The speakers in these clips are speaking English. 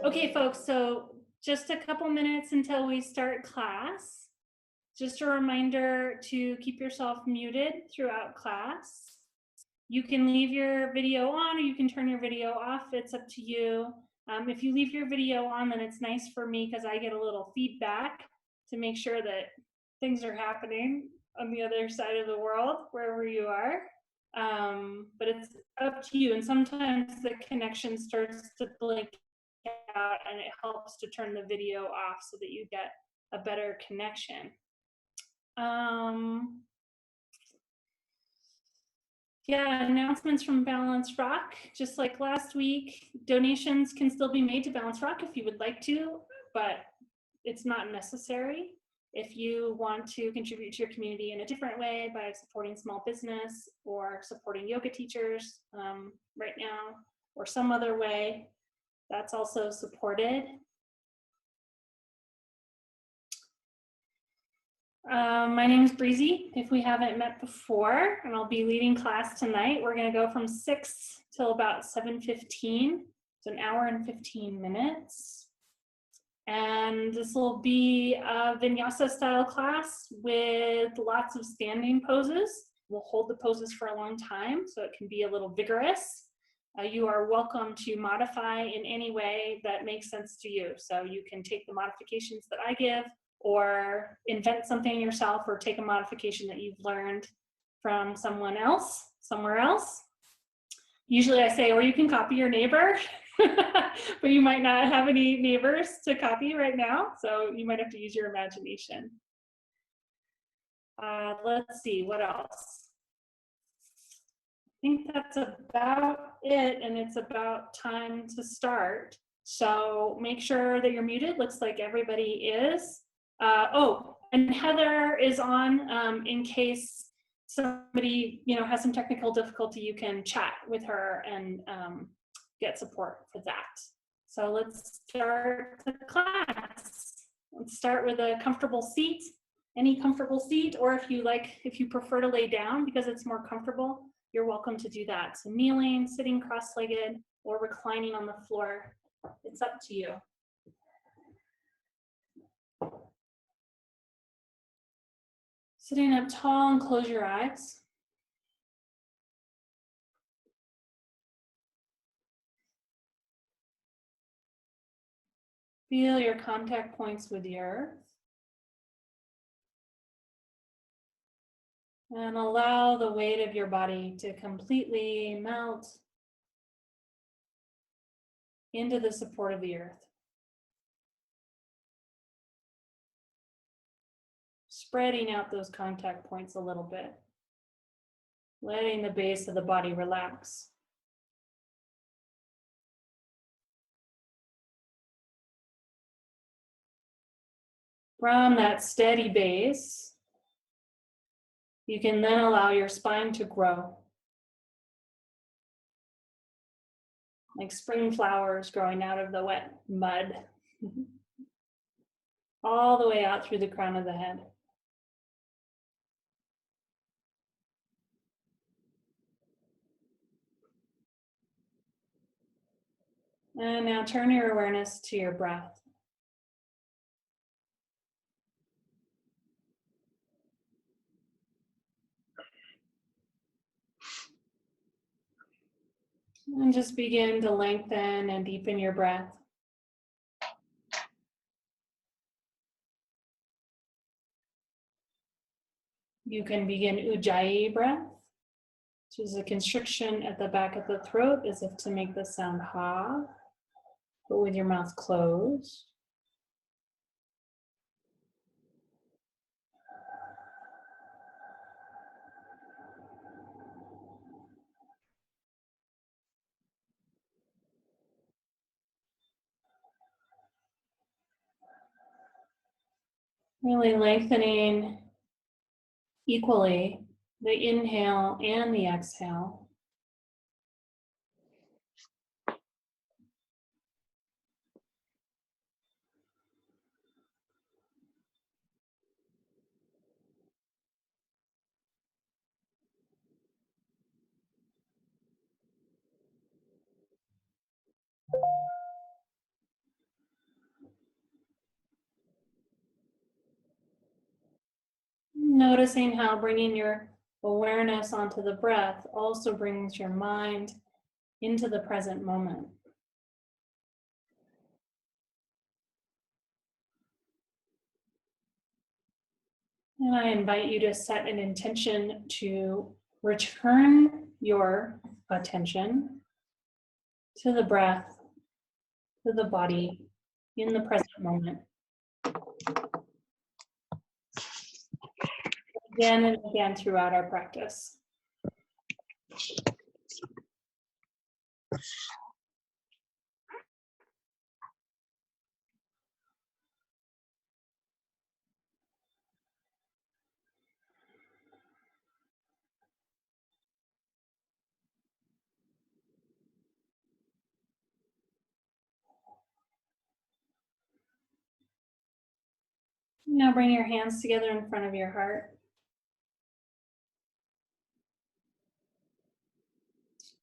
Okay, folks, so just a couple minutes until we start class. Just a reminder to keep yourself muted throughout class. You can leave your video on or you can turn your video off. It's up to you. If you leave your video on, then it's nice for me because I get a little feedback to make sure that things are happening on the other side of the world, wherever you are. But it's up to you. And sometimes the connection starts to blink out and it helps to turn the video off so that you get a better connection. Yeah, announcements from Balance Rock. Just like last week, donations can still be made to Balance Rock if you would like to, but it's not necessary. If you want to contribute to your community in a different way by supporting small business or supporting yoga teachers right now, or some other way, that's also supported. My name is Breezy, if we haven't met before, and I'll be leading class tonight. We're going to go from 6 till about 7:15, so an hour and 15 minutes. And this will be a vinyasa style class with lots of standing poses. We'll hold the poses for a long time, so it can be a little vigorous. You are welcome to modify in any way that makes sense to you. So you can take the modifications that I give, or invent something yourself, or take a modification that you've learned from someone else, somewhere else. Usually I say, or you can copy your neighbor, but you might not have any neighbors to copy right now, so you might have to use your imagination. Let's see, what else? I think that's about it, and it's about time to start. So make sure that you're muted. Looks like everybody is. Oh, and Heather is on in case somebody has some technical difficulty. You can chat with her and get support for that. So let's start the class. Let's start with a comfortable seat, any comfortable seat, or if you prefer to lay down because it's more comfortable, you're welcome to do that. So kneeling, sitting cross-legged, or reclining on the floor, it's up to you. Sitting up tall and close your eyes. Feel your contact points with the earth. And allow the weight of your body to completely melt into the support of the earth. Spreading out those contact points a little bit. Letting the base of the body relax. From that steady base, you can then allow your spine to grow. Like spring flowers growing out of the wet mud. All the way out through the crown of the head. And now turn your awareness to your breath. And just begin to lengthen and deepen your breath. You can begin Ujjayi breath, which is a constriction at the back of the throat as if to make the sound ha, but with your mouth closed. Really lengthening equally the inhale and the exhale. Noticing how bringing your awareness onto the breath also brings your mind into the present moment. And I invite you to set an intention to return your attention to the breath, to the body, in the present moment. Again and again throughout our practice. Now bring your hands together in front of your heart.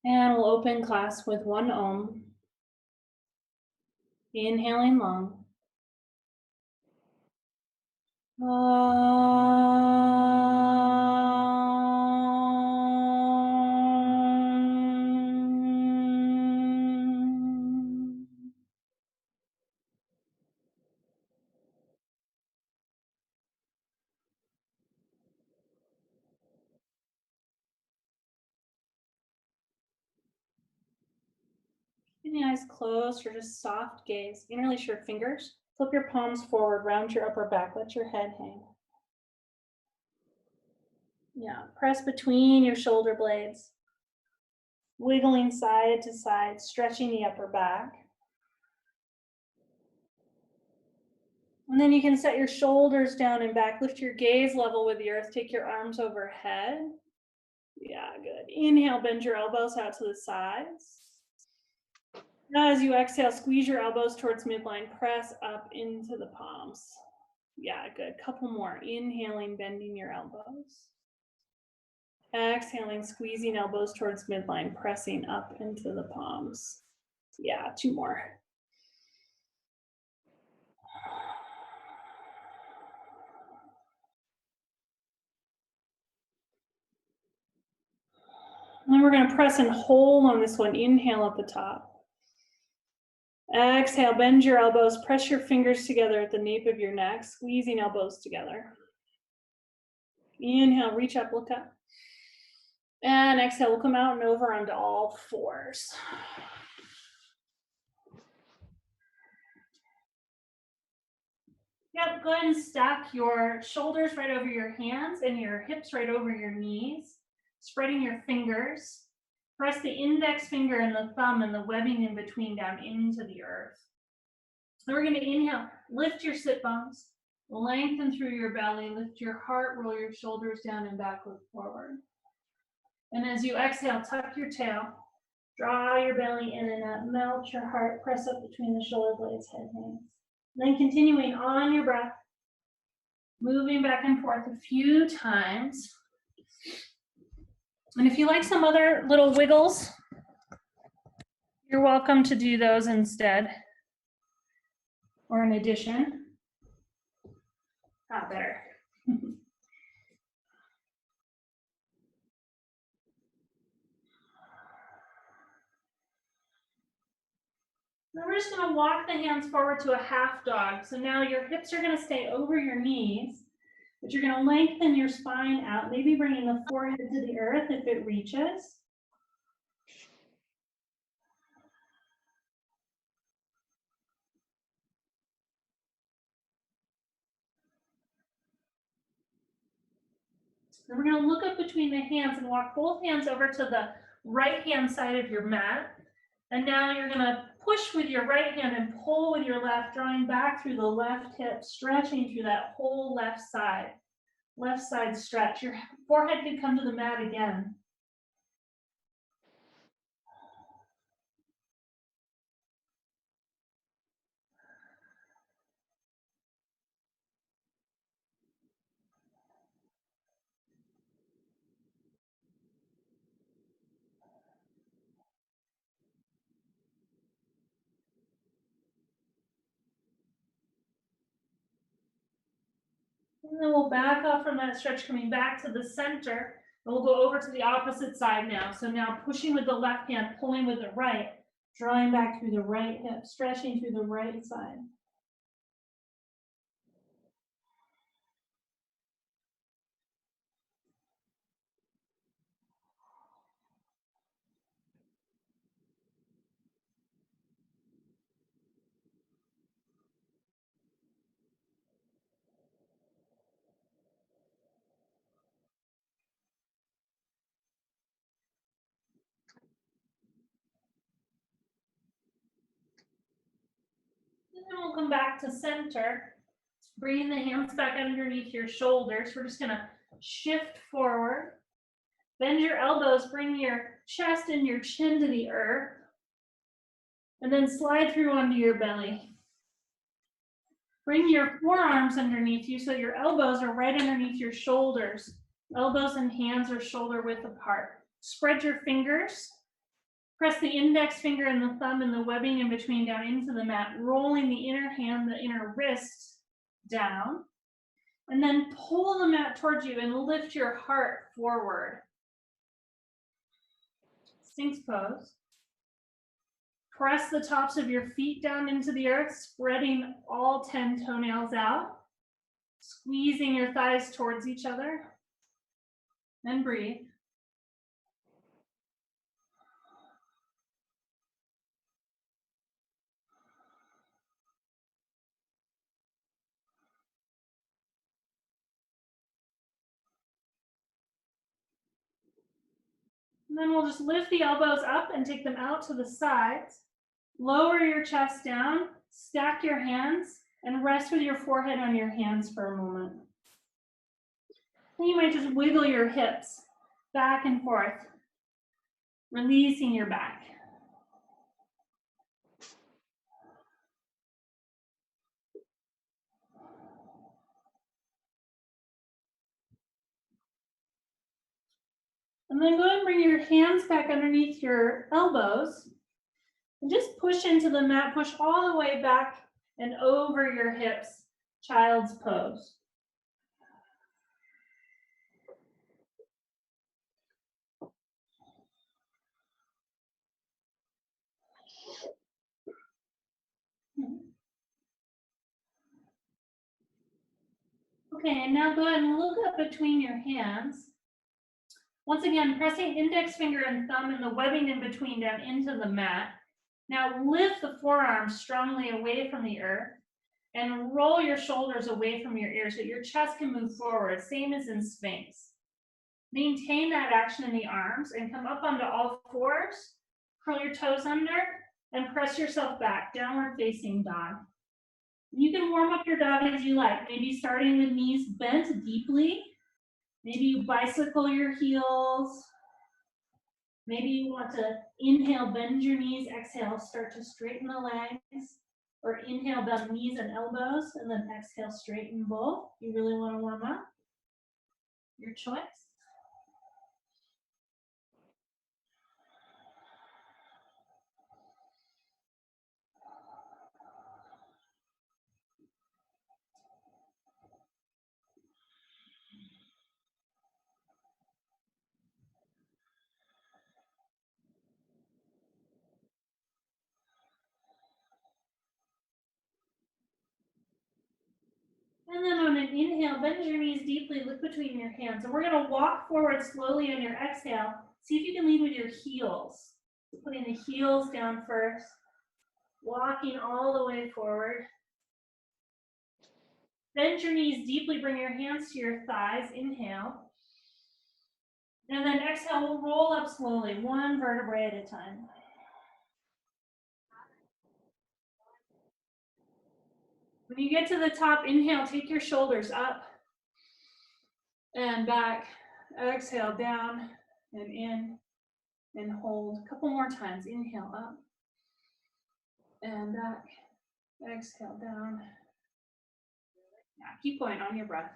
And we'll open class with one Om. Inhaling long. Keeping the eyes closed or just soft gaze. Interlace your fingers. Flip your palms forward, round your upper back, let your head hang. Yeah, press between your shoulder blades. Wiggling side to side, stretching the upper back. And then you can set your shoulders down and back, lift your gaze level with the earth, take your arms overhead. Yeah, good. Inhale, bend your elbows out to the sides. Now as you exhale, squeeze your elbows towards midline, press up into the palms. Yeah, good. Couple more. Inhaling, bending your elbows. Exhaling, squeezing elbows towards midline, pressing up into the palms. Yeah, two more. And then we're going to press and hold on this one. Inhale at the top. Exhale, bend your elbows, press your fingers together at the nape of your neck, squeezing elbows together. Inhale, reach up, look up. And exhale, we'll come out and over onto all fours. Yep, go ahead and stack your shoulders right over your hands and your hips right over your knees, spreading your fingers. Press the index finger and the thumb and the webbing in between down into the earth. Then we're going to inhale, lift your sit bones, lengthen through your belly, lift your heart, roll your shoulders down and back, look forward. And as you exhale, tuck your tail, draw your belly in and up, melt your heart, press up between the shoulder blades, head hangs. Then continuing on your breath, moving back and forth a few times. And if you like some other little wiggles, you're welcome to do those instead or in addition. Better. Now we're just going to walk the hands forward to a half dog. So now your hips are going to stay over your knees, but you're going to lengthen your spine out, maybe bringing the forehead to the earth if it reaches. Then we're going to look up between the hands and walk both hands over to the right hand side of your mat. And now you're going to push with your right hand and pull with your left, drawing back through the left hip, stretching through that whole left side stretch. Your forehead can come to the mat again. And then we'll back up from that stretch, coming back to the center. And we'll go over to the opposite side now. So now pushing with the left hand, pulling with the right, drawing back through the right hip, stretching through the right side. And then we'll come back to center. Bringing the hands back underneath your shoulders. We're just gonna shift forward. Bend your elbows, bring your chest and your chin to the earth. And then slide through onto your belly. Bring your forearms underneath you so your elbows are right underneath your shoulders. Elbows and hands are shoulder width apart. Spread your fingers. Press the index finger and the thumb and the webbing in between down into the mat, rolling the inner hand, the inner wrist down. And then pull the mat towards you and lift your heart forward. Sphinx pose. Press the tops of your feet down into the earth, spreading all 10 toenails out. Squeezing your thighs towards each other. And breathe. And then we'll just lift the elbows up and take them out to the sides. Lower your chest down, stack your hands, and rest with your forehead on your hands for a moment. Then you might just wiggle your hips back and forth, releasing your back. And then go ahead and bring your hands back underneath your elbows. And just push into the mat, push all the way back and over your hips, child's pose. Okay, and now go ahead and look up between your hands. Once again, pressing index finger and thumb and the webbing in between down into the mat. Now lift the forearms strongly away from the earth and roll your shoulders away from your ears so your chest can move forward, same as in Sphinx. Maintain that action in the arms and come up onto all fours, curl your toes under, and press yourself back, downward facing dog. You can warm up your dog as you like, maybe starting with knees bent deeply. Maybe you bicycle your heels. Maybe you want to inhale, bend your knees, exhale, start to straighten the legs. Or inhale, bend knees and elbows, and then exhale, straighten both. You really want to warm up? Your choice. And then on an inhale, bend your knees deeply, look between your hands. And we're going to walk forward slowly on your exhale. See if you can lead with your heels. Putting the heels down first, walking all the way forward. Bend your knees deeply, bring your hands to your thighs, inhale. And then exhale, we'll roll up slowly, one vertebrae at a time. When you get to the top, inhale, take your shoulders up and back. Exhale, down and in and hold. A couple more times. Inhale, up and back. Exhale, down. Yeah, keep going on your breath.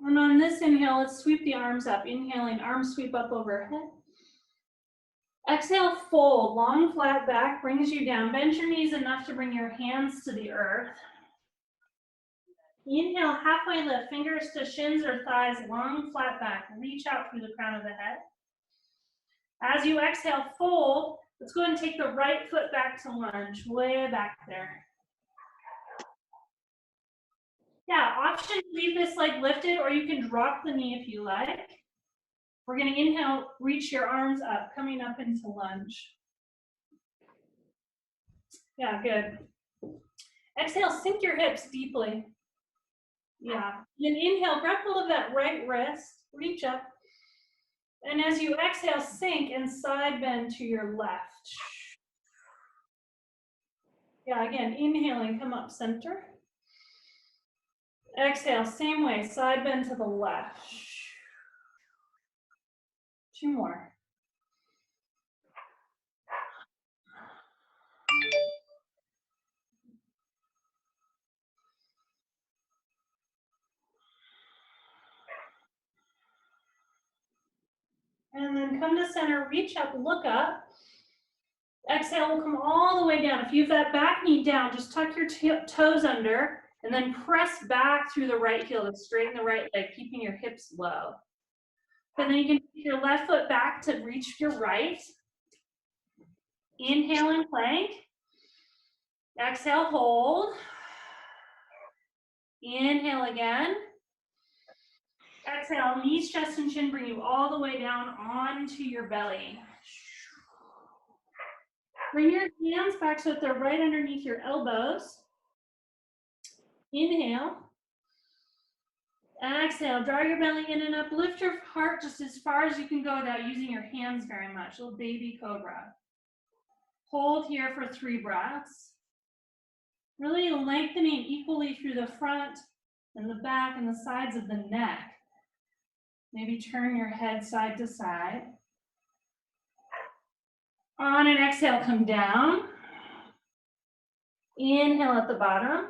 And And on this inhale, let's sweep the arms up. Inhaling, arms sweep up overhead. Exhale, fold, long flat back brings you down. Bend your knees enough to bring your hands to the earth. Inhale, halfway lift, fingers to shins or thighs, long flat back. Reach out through the crown of the head. As you exhale, fold. Let's go ahead and take the right foot back to lunge, way back there. Yeah, option, leave this leg lifted, or you can drop the knee if you like. We're gonna inhale, reach your arms up, coming up into lunge. Yeah, good. Exhale, sink your hips deeply. Yeah, then inhale, grab hold of that right wrist, reach up. And as you exhale, sink and side bend to your left. Yeah, again, inhaling, come up center. Exhale, same way, side bend to the left. 2 more. And then come to center, reach up, look up. Exhale, we'll come all the way down. If you have that back knee down, just tuck your toes under and then press back through the right heel to straighten the right leg, keeping your hips low. And then you can take your left foot back to reach your right. Inhale and plank. Exhale, hold. Inhale again. Exhale, knees, chest, and chin bring you all the way down onto your belly. Bring your hands back so that they're right underneath your elbows. Inhale. Exhale, draw your belly in and up. Lift your heart just as far as you can go without using your hands very much. Little baby cobra. Hold here for 3 breaths. Really lengthening equally through the front and the back and the sides of the neck. Maybe turn your head side to side. On an exhale, come down. Inhale at the bottom.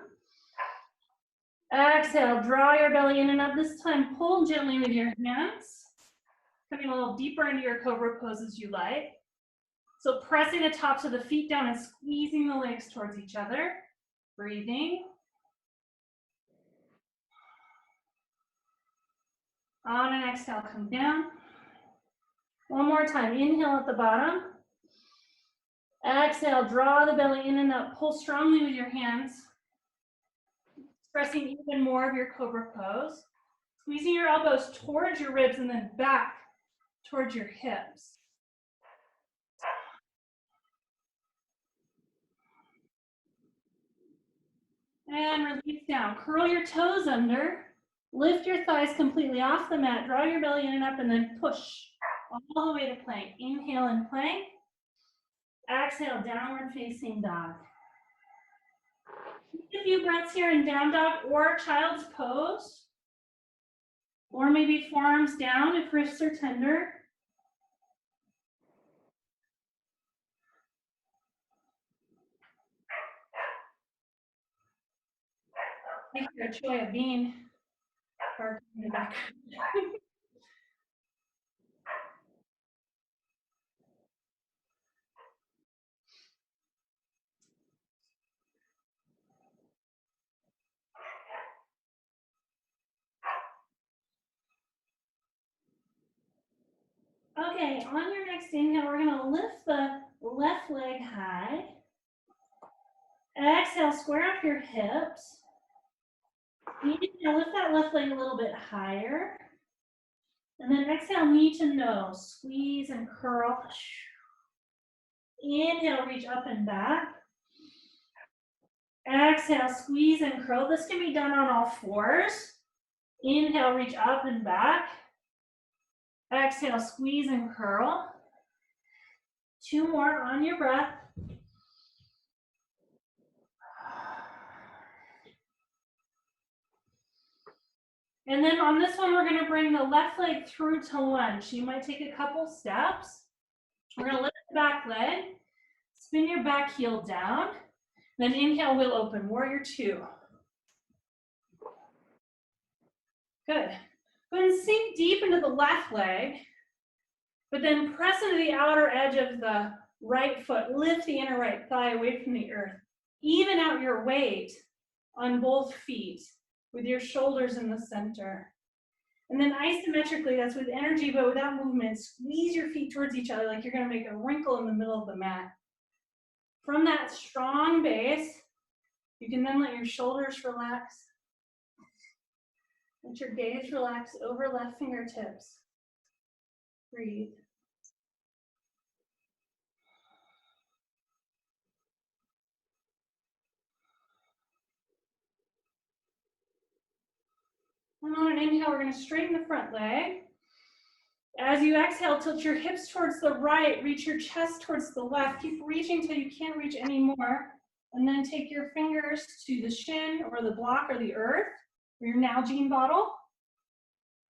Exhale, draw your belly in and up. This time, pull gently with your hands. Coming a little deeper into your cobra pose as you like. So pressing the tops of the feet down and squeezing the legs towards each other. Breathing. On an exhale, come down. One more time. Inhale at the bottom. Exhale, draw the belly in and up. Pull strongly with your hands. Pressing even more of your cobra pose. Squeezing your elbows towards your ribs and then back towards your hips. And release down. Curl your toes under. Lift your thighs completely off the mat. Draw your belly in and up and then push all the way to plank. Inhale and plank. Exhale, downward facing dog. Take a few breaths here in down dog or child's pose. Or maybe forearms down if wrists are tender. I hear a choya bean barking in the background. Okay, on your next inhale, we're gonna lift the left leg high. Exhale, square up your hips. Inhale, lift that left leg a little bit higher. And then exhale, knee to nose. Squeeze and curl. Inhale, reach up and back. Exhale, squeeze and curl. This can be done on all fours. Inhale, reach up and back. Exhale, squeeze and curl. 2 more on your breath. And then on this one, we're gonna bring the left leg through to lunge. You might take a couple steps. We're gonna lift the back leg, spin your back heel down, then inhale, we'll open, warrior 2. Good. Go ahead and sink deep into the left leg, but then press into the outer edge of the right foot. Lift the inner right thigh away from the earth. Even out your weight on both feet with your shoulders in the center. And then isometrically, that's with energy but without movement, squeeze your feet towards each other like you're going to make a wrinkle in the middle of the mat. From that strong base, you can then let your shoulders relax. Let your gaze relax over left fingertips. Breathe. And on an inhale, we're going to straighten the front leg. As you exhale, tilt your hips towards the right, reach your chest towards the left. Keep reaching till you can't reach anymore. And then take your fingers to the shin or the block or the earth, or your Nalgene bottle.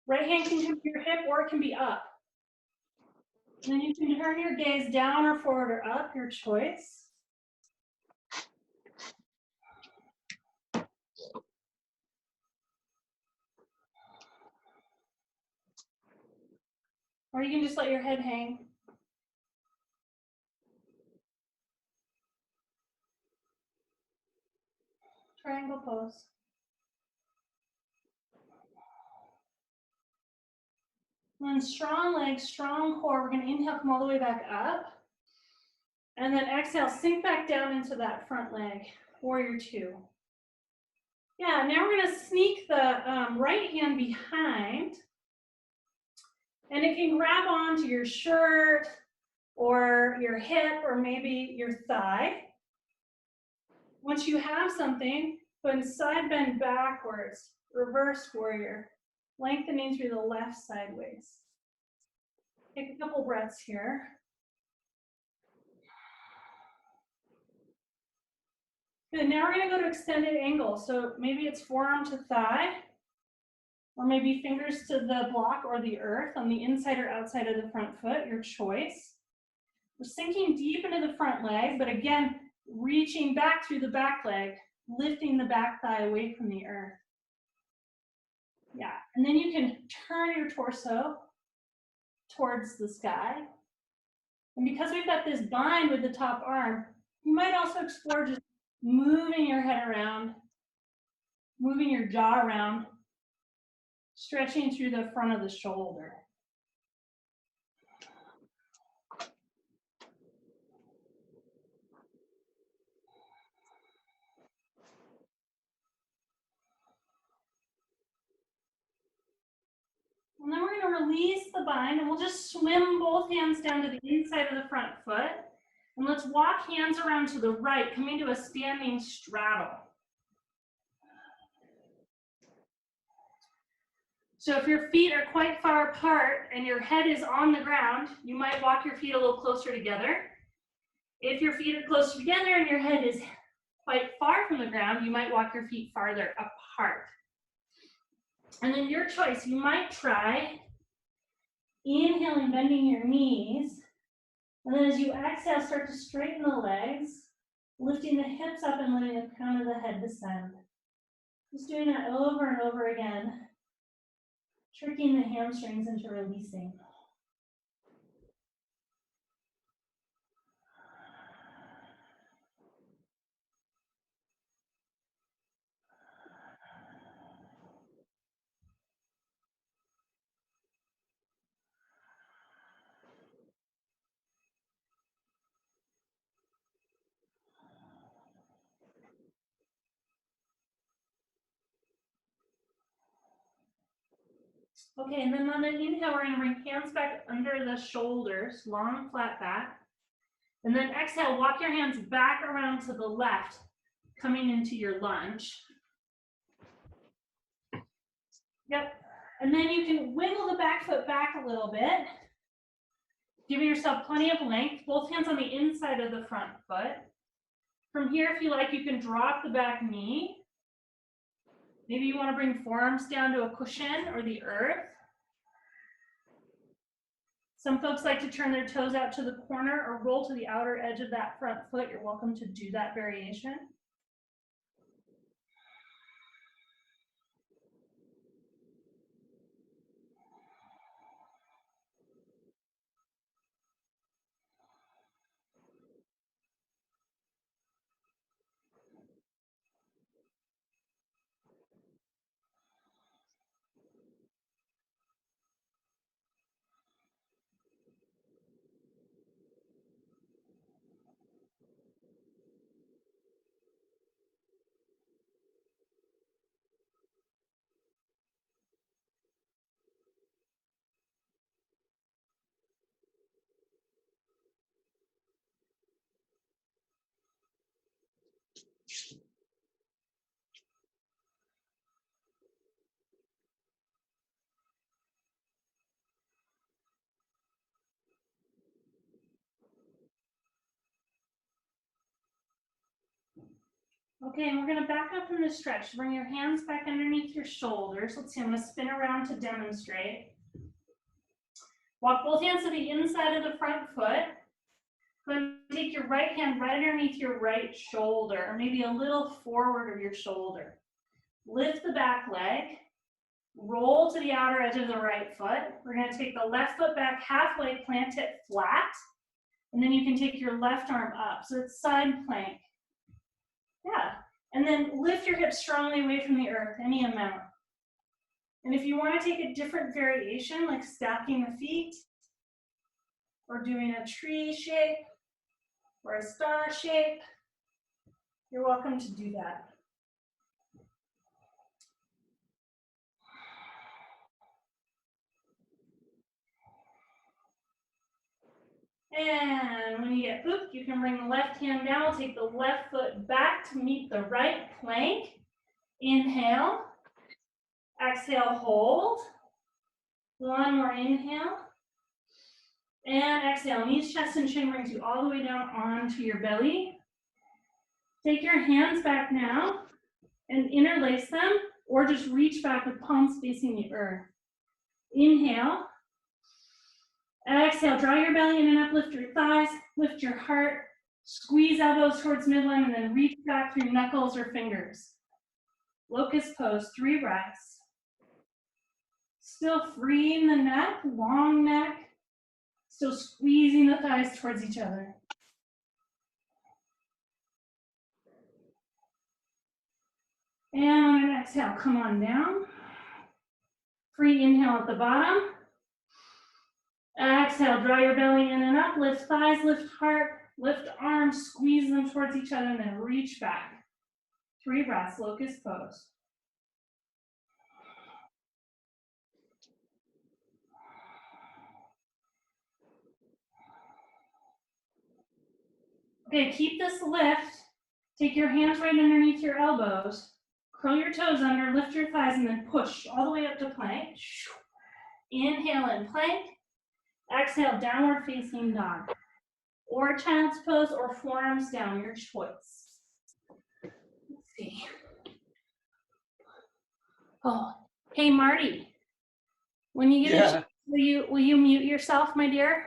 Right hand can come to your hip or it can be up. And then you can turn your gaze down or forward or up, your choice. Or you can just let your head hang. Triangle pose. And then strong legs, strong core. We're going to inhale, come all the way back up. And then exhale, sink back down into that front leg, warrior two. Yeah, now we're going to sneak the right hand behind. And it can grab onto your shirt or your hip or maybe your thigh. Once you have something, go ahead and side bend backwards, reverse warrior, lengthening through the left sideways. Take a couple breaths here. Good, now we're gonna go to extended angle. So maybe it's forearm to thigh, or maybe fingers to the block or the earth on the inside or outside of the front foot, your choice. We're sinking deep into the front leg, but again, reaching back through the back leg, lifting the back thigh away from the earth. Yeah, and then you can turn your torso towards the sky. And because we've got this bind with the top arm, you might also explore just moving your head around, moving your jaw around, stretching through the front of the shoulder. And then we're going to release the bind and we'll just swim both hands down to the inside of the front foot. And let's walk hands around to the right, coming to a standing straddle. So if your feet are quite far apart and your head is on the ground, you might walk your feet a little closer together. If your feet are closer together and your head is quite far from the ground, you might walk your feet farther apart. And then your choice, you might try inhaling, bending your knees. And then as you exhale, start to straighten the legs, lifting the hips up and letting the crown of the head descend. Just doing that over and over again, tricking the hamstrings into releasing. Okay, and then on an inhale, we're going to bring hands back under the shoulders, long, flat back. And then exhale, walk your hands back around to the left, coming into your lunge. Yep. And then you can wiggle the back foot back a little bit, giving yourself plenty of length, both hands on the inside of the front foot. From here, if you like, you can drop the back knee. Maybe you want to bring forearms down to a cushion or the earth. Some folks like to turn their toes out to the corner or roll to the outer edge of that front foot. You're welcome to do that variation. Okay, and we're gonna back up from the stretch. Bring your hands back underneath your shoulders. Let's see, I'm gonna spin around to demonstrate. Walk both hands to the inside of the front foot. Go ahead and take your right hand right underneath your right shoulder, or maybe a little forward of your shoulder. Lift the back leg. Roll to the outer edge of the right foot. We're gonna take the left foot back halfway, plant it flat, and then you can take your left arm up. So it's side plank. Yeah, and then lift your hips strongly away from the earth, any amount. And if you want to take a different variation, like stacking the feet, or doing a tree shape, or a star shape, you're welcome to do that. And when you get pooped, you can bring the left hand down. We'll take the left foot back to meet the right plank. Inhale. Exhale, hold. One more inhale. And exhale. Knees, chest, and chin brings you all the way down onto your belly. Take your hands back now and interlace them, or just reach back with palms facing the earth. Inhale. Exhale, draw your belly in and up, lift your thighs, lift your heart, squeeze elbows towards midline, and then reach back through knuckles or fingers. Locust pose, 3 breaths. Still freeing the neck, long neck, still squeezing the thighs towards each other. And on an exhale, come on down. Free inhale at the bottom. Exhale, draw your belly in and up, lift thighs, lift heart, lift arms, squeeze them towards each other, and then reach back. 3 breaths, locust pose. Okay, keep this lift. Take your hands right underneath your elbows. Curl your toes under, lift your thighs, and then push all the way up to plank. Inhale in plank. Exhale, downward facing dog. Or child's pose or forearms down, your choice. Let's see. Oh, hey Marty. When you get a chance, will you mute yourself, my dear?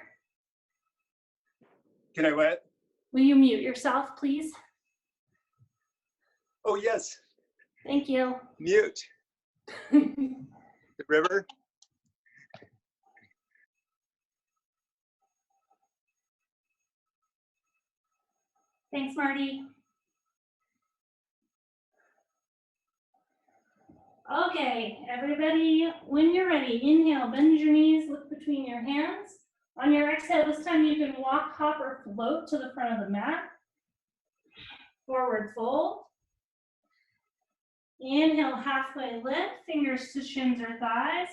Can I what? Will you mute yourself, please? Oh, yes. Thank you. Mute. The river. Thanks, Marty. Okay, everybody, when you're ready, inhale, bend your knees, look between your hands. On your exhale, this time you can walk, hop, or float to the front of the mat. Forward fold. Inhale, halfway lift, fingers to shins or thighs.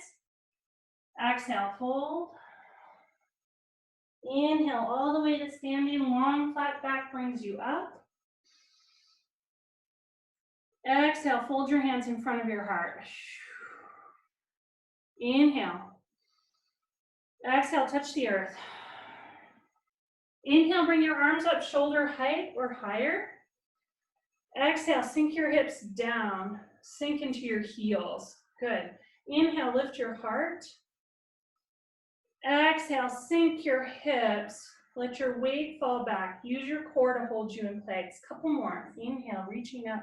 Exhale, fold. Inhale, all the way to standing, long flat back brings you up. Exhale, fold your hands in front of your heart. Inhale. Exhale, touch the earth. Inhale, bring your arms up shoulder height or higher. Exhale, sink your hips down, sink into your heels. Good. Inhale, lift your heart. Exhale, sink your hips. Let your weight fall back. Use your core to hold you in place. Couple more. Inhale, reaching up.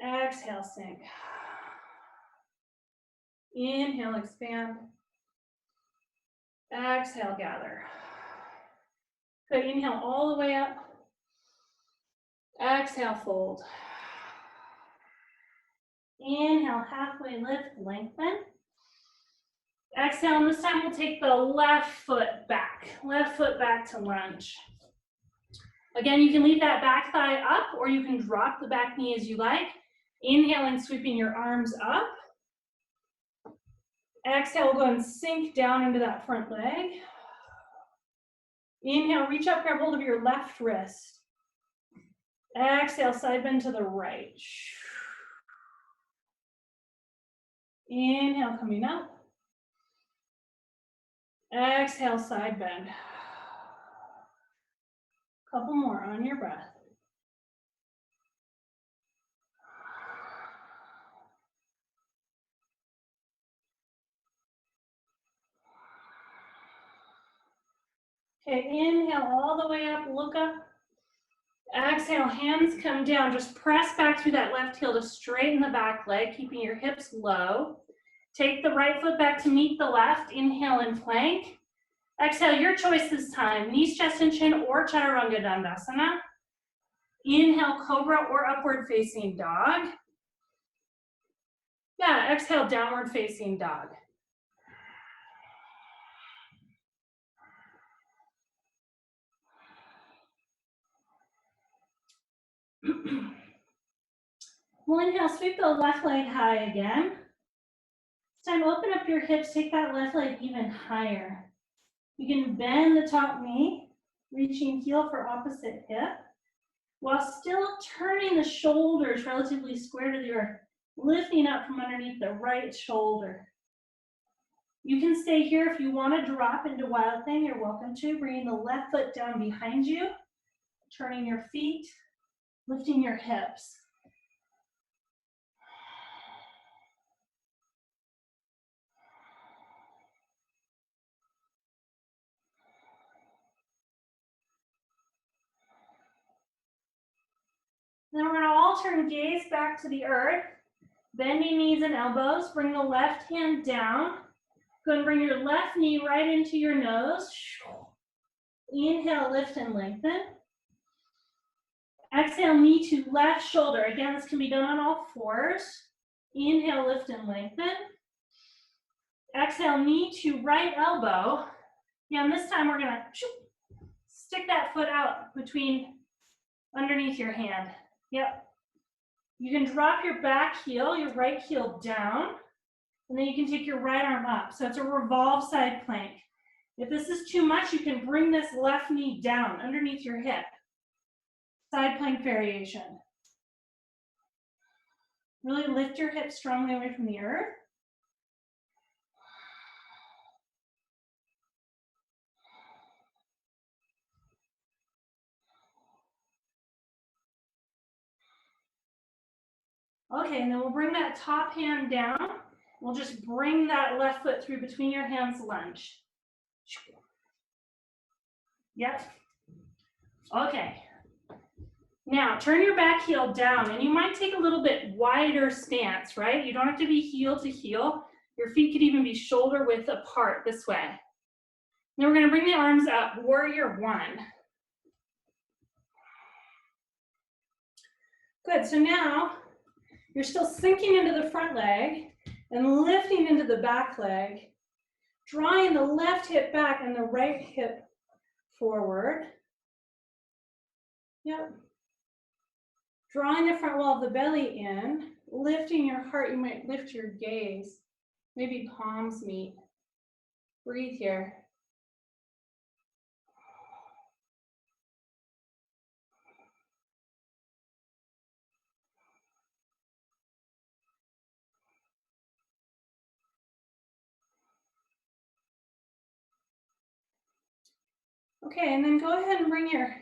Exhale, sink. Inhale, expand. Exhale, gather. Good. Inhale all the way up. Exhale, fold. Inhale, halfway lift, lengthen. Exhale, and this time we'll take the left foot back to lunge. Again, you can leave that back thigh up, or you can drop the back knee as you like. Inhaling, sweeping your arms up. Exhale, we'll go and sink down into that front leg. Inhale, reach up, grab hold of your left wrist. Exhale, side bend to the right. Inhale, coming up. Exhale, side bend. Couple more on your breath. Okay, inhale all the way up, look up. Exhale, hands come down. Just press back through that left heel to straighten the back leg, keeping your hips low. Take the right foot back to meet the left. Inhale and plank. Exhale, your choice this time. Knees, chest, and chin, or Chaturanga Dandasana. Inhale, cobra or upward facing dog. Yeah, exhale, downward facing dog. We'll inhale, sweep the left leg high again. This time, open up your hips, take that left leg even higher. You can bend the top knee, reaching heel for opposite hip, while still turning the shoulders relatively square to the earth, lifting up from underneath the right shoulder. You can stay here if you want to drop into Wild Thing, you're welcome to. Bringing the left foot down behind you, turning your feet, lifting your hips. Then we're going to all turn gaze back to the earth, bending knees and elbows. Bring the left hand down. Go and bring your left knee right into your nose. Inhale, lift and lengthen. Exhale, knee to left shoulder. Again, this can be done on all fours. Inhale, lift and lengthen. Exhale, knee to right elbow. Yeah, and this time we're gonna stick that foot out between underneath your hand. Yep. You can drop your back heel, your right heel down, and then you can take your right arm up. So it's a revolve side plank. If this is too much, you can bring this left knee down underneath your hip. Side plank variation. Really lift your hips strongly away from the earth. Okay, and then we'll bring that top hand down. We'll just bring that left foot through between your hands, lunge. Yep. Okay. Now, turn your back heel down, and you might take a little bit wider stance, right? You don't have to be heel to heel. Your feet could even be shoulder width apart this way. Then we're going to bring the arms up, warrior one. Good, so now you're still sinking into the front leg and lifting into the back leg, drawing the left hip back and the right hip forward. Yep. Drawing the front wall of the belly in, lifting your heart. You might lift your gaze. Maybe palms meet. Breathe here. Okay, and then go ahead and bring your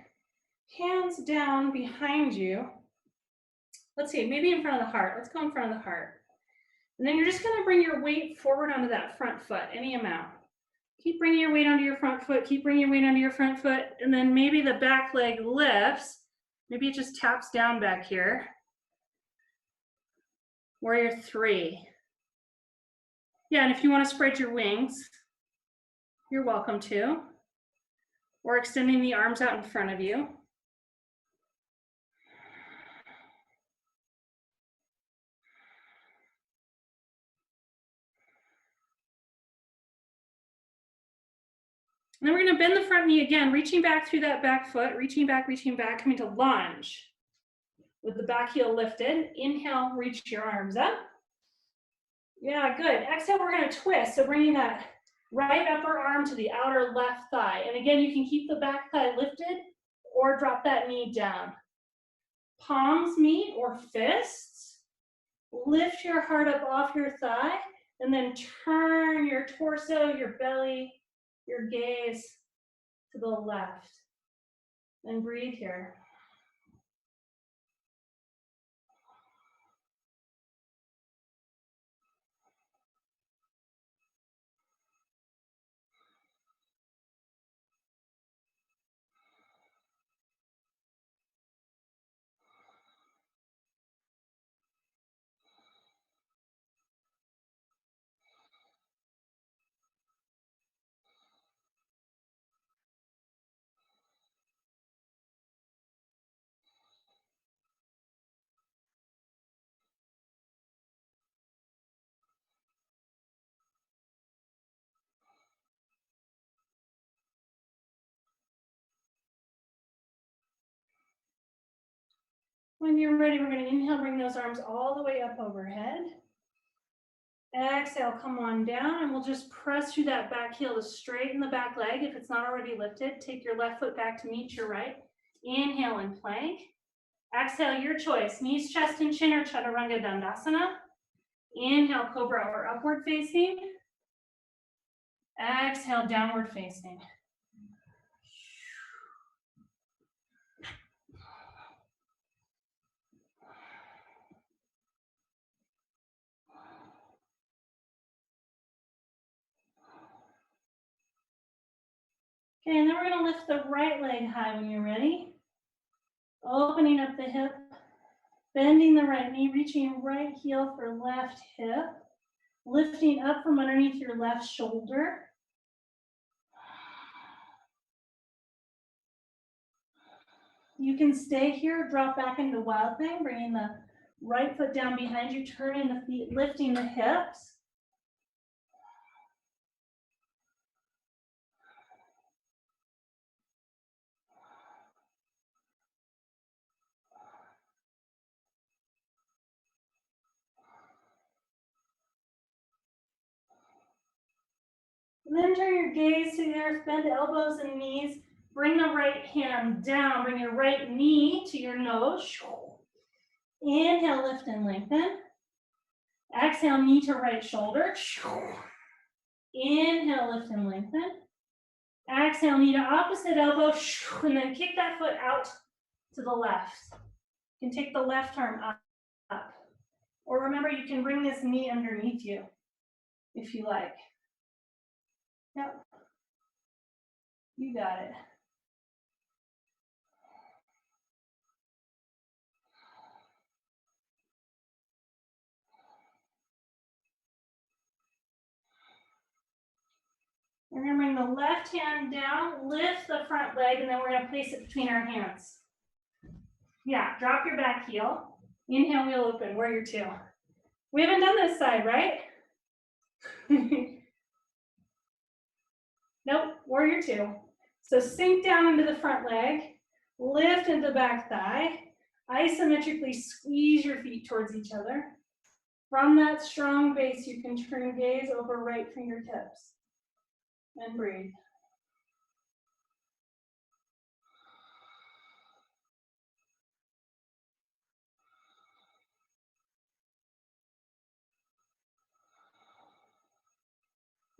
hands down behind you. Let's see, maybe in front of the heart. Let's go in front of the heart. And then you're just gonna bring your weight forward onto that front foot, any amount. Keep bringing your weight onto your front foot, keep bringing your weight onto your front foot, and then maybe the back leg lifts. Maybe it just taps down back here. Warrior three. Yeah, and if you wanna spread your wings, you're welcome to. Or extending the arms out in front of you. And then we're gonna bend the front knee again, reaching back through that back foot, reaching back, coming to lunge. With the back heel lifted. Inhale, reach your arms up. Yeah, good. Exhale, we're gonna twist. So bringing that right upper arm to the outer left thigh. And again, you can keep the back thigh lifted or drop that knee down. Palms meet or fists. Lift your heart up off your thigh and then turn your torso, your belly, your gaze to the left. And breathe here. When you're ready, we're going to inhale, bring those arms all the way up overhead. Exhale, come on down, and we'll just press through that back heel to straighten the back leg. If it's not already lifted, take your left foot back to meet your right. Inhale and plank. Exhale, your choice. Knees, chest, and chin or Chaturanga Dandasana. Inhale, cobra or upward facing. Exhale, downward facing. Okay, and then we're going to lift the right leg high when you're ready. Opening up the hip, bending the right knee, reaching right heel for left hip, lifting up from underneath your left shoulder. You can stay here, drop back into wild thing, bringing the right foot down behind you, turning the feet, lifting the hips. And then turn your gaze to the earth, bend elbows and knees. Bring the right hand down, bring your right knee to your nose. Inhale, lift and lengthen. Exhale, knee to right shoulder. Inhale, lift and lengthen. Exhale, knee to opposite elbow, and then kick that foot out to the left. You can take the left arm up. Or remember, you can bring this knee underneath you if you like. Yep. You got it. We're going to bring the left hand down, lift the front leg, and then we're going to place it between our hands. Yeah, drop your back heel. Inhale, wheel open, warrior two. We haven't done this side, right? Nope, warrior two. So sink down into the front leg, lift into the back thigh, isometrically squeeze your feet towards each other. From that strong base, you can turn gaze over right fingertips and breathe.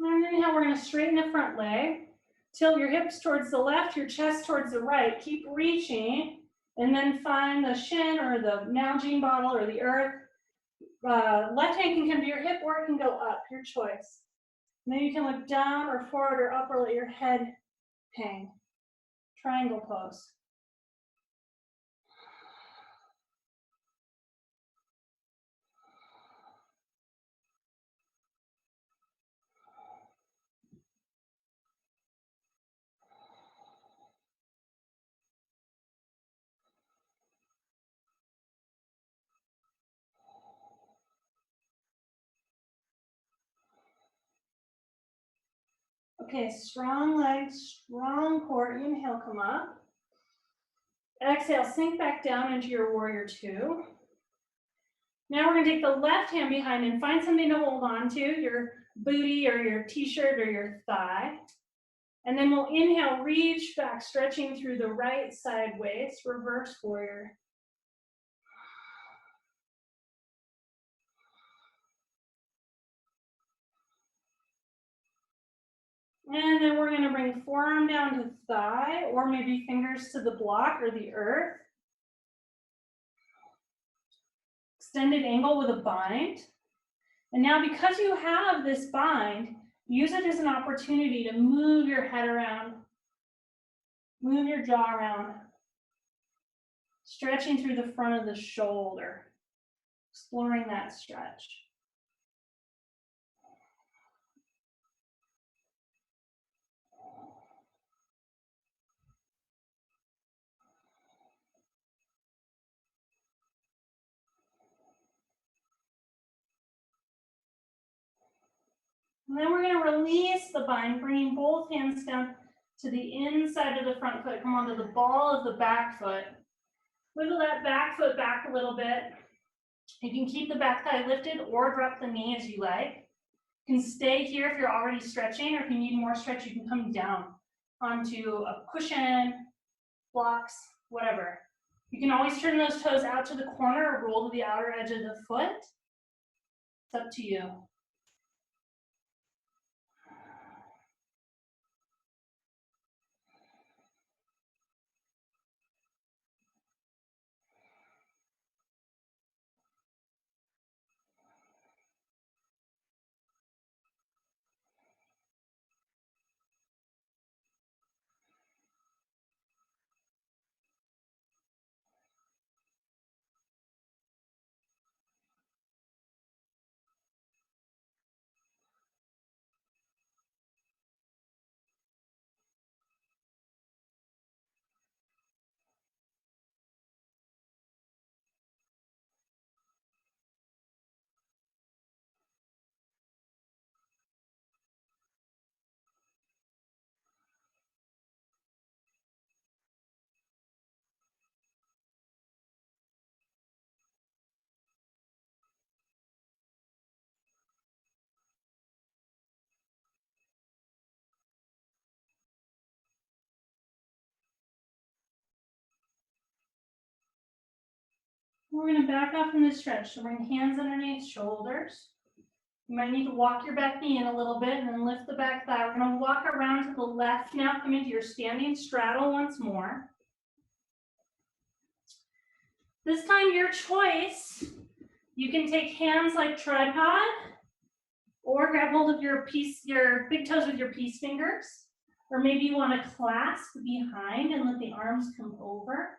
And inhale, we're going to straighten the front leg. Tilt your hips towards the left, your chest towards the right. Keep reaching, and then find the shin or the Nalgene bottle or the earth. Left hand can come to your hip or it can go up, your choice. And then you can look down or forward or up or let your head hang. Triangle pose. Okay, strong legs, strong core. Inhale, come up. Exhale, sink back down into your warrior two. Now we're going to take the left hand behind and find something to hold on to, your booty or your t-shirt or your thigh. And then we'll inhale, reach back, stretching through the right side waist, reverse warrior. And then we're going to bring forearm down to thigh, or maybe fingers to the block or the earth. Extended angle with a bind. And now because you have this bind, use it as an opportunity to move your head around, move your jaw around, stretching through the front of the shoulder, exploring that stretch. And then we're going to release the bind, bringing both hands down to the inside of the front foot. Come onto the ball of the back foot. Wiggle that back foot back a little bit. You can keep the back thigh lifted or drop the knee as you like. You can stay here if you're already stretching, or if you need more stretch, you can come down onto a cushion, blocks, whatever. You can always turn those toes out to the corner or roll to the outer edge of the foot. It's up to you. We're going to back off from this stretch. So bring hands underneath shoulders. You might need to walk your back knee in a little bit and then lift the back thigh. We're going to walk around to the left now. Come into your standing straddle once more. This time, your choice. You can take hands like tripod or grab hold of your big toes with your peace fingers. Or maybe you want to clasp behind and let the arms come over.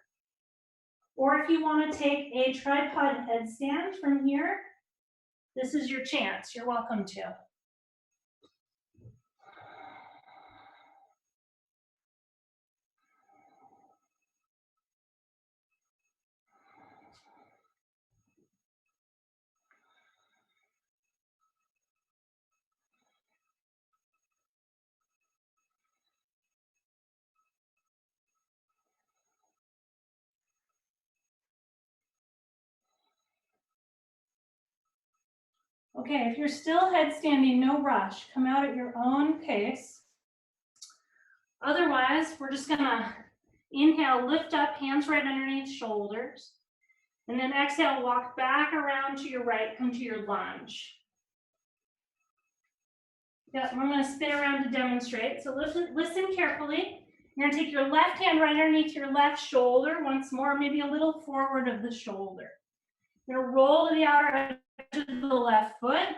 Or if you want to take a tripod headstand from here, this is your chance. You're welcome to. Okay, if you're still headstanding, no rush. Come out at your own pace. Otherwise, we're just gonna inhale, lift up, hands right underneath shoulders. And then exhale, walk back around to your right, come to your lunge. Yeah, we're gonna spin around to demonstrate. So listen carefully. You're gonna take your left hand right underneath your left shoulder once more, maybe a little forward of the shoulder. You're gonna roll to the outer edge of the left foot.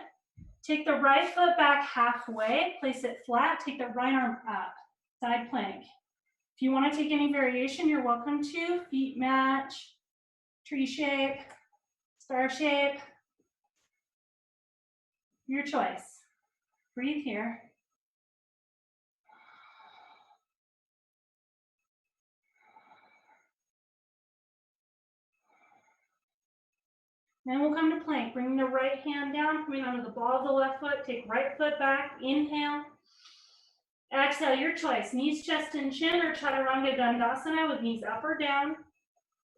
Take the right foot back halfway, place it flat, take the right arm up, side plank. If you want to take any variation, you're welcome to. Feet match, tree shape, star shape, your choice. Breathe here. Then we'll come to plank. Bring the right hand down, coming onto the ball of the left foot. Take right foot back, inhale. Exhale, your choice. Knees, chest, and chin, or Chaturanga Dandasana with knees up or down.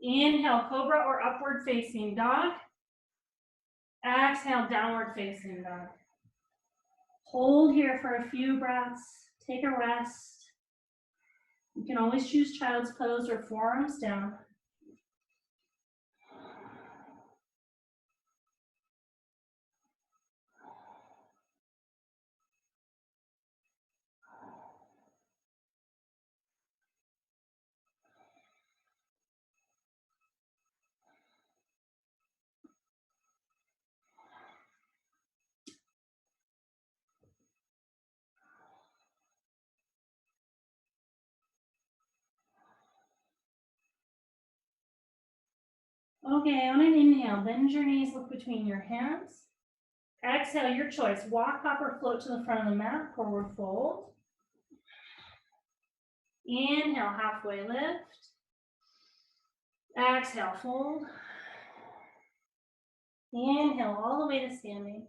Inhale, cobra or upward facing dog. Exhale, downward facing dog. Hold here for a few breaths. Take a rest. You can always choose child's pose or forearms down. Okay, on an inhale, bend your knees, look between your hands. Exhale, your choice. Walk, hop, or float to the front of the mat, forward fold. Inhale, halfway lift. Exhale, fold. Inhale, all the way to standing.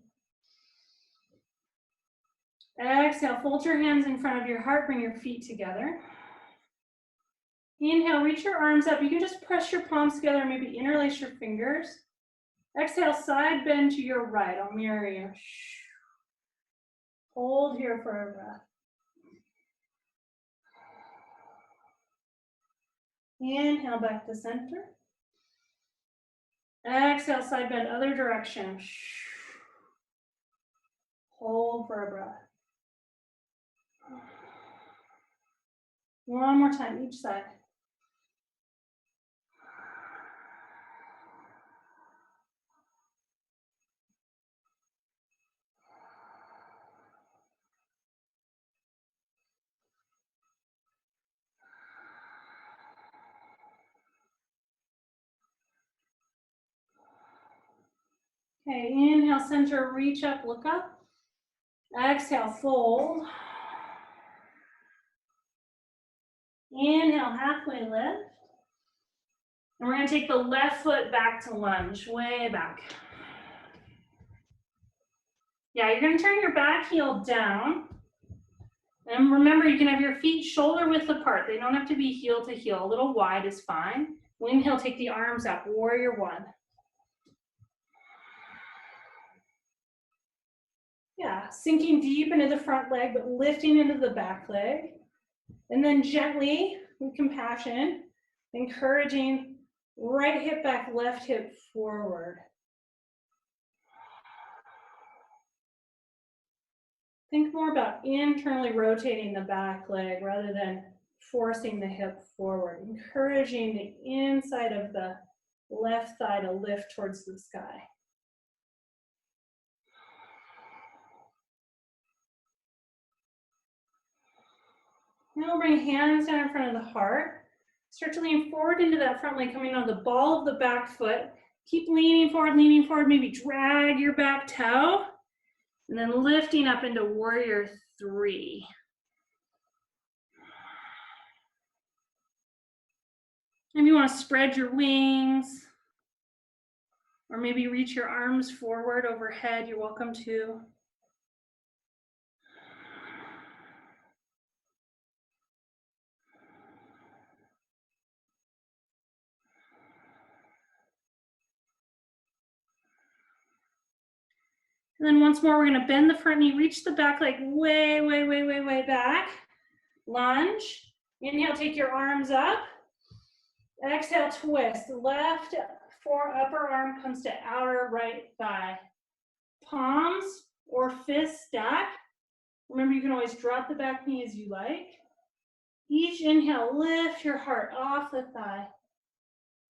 Exhale, fold your hands in front of your heart, bring your feet together. Inhale, reach your arms up. You can just press your palms together, maybe interlace your fingers. Exhale, side bend to your right. I'll mirror you. Hold here for a breath. Inhale, back to center. Exhale, side bend, other direction. Hold for a breath. One more time, each side. Okay, inhale, center, reach up, look up. Exhale, fold. Inhale, halfway lift. And we're gonna take the left foot back to lunge, way back. Yeah, you're gonna turn your back heel down. And remember, you can have your feet shoulder width apart. They don't have to be heel to heel. A little wide is fine. Inhale, take the arms up, warrior one. Yeah, sinking deep into the front leg, but lifting into the back leg. And then gently, with compassion, encouraging right hip back, left hip forward. Think more about internally rotating the back leg rather than forcing the hip forward, encouraging the inside of the left thigh to lift towards the sky. Now we'll bring hands down in front of the heart. Start to lean forward into that front leg, coming on the ball of the back foot. Keep leaning forward, maybe drag your back toe. And then lifting up into warrior three. Maybe you want to spread your wings, or maybe reach your arms forward overhead. You're welcome to. And then once more, we're going to bend the front knee, reach the back leg way, way back. Lunge. Inhale, take your arms up. Exhale, twist. Left upper arm comes to outer right thigh. Palms or fists stack. Remember, you can always drop the back knee as you like. Each inhale, lift your heart off the thigh.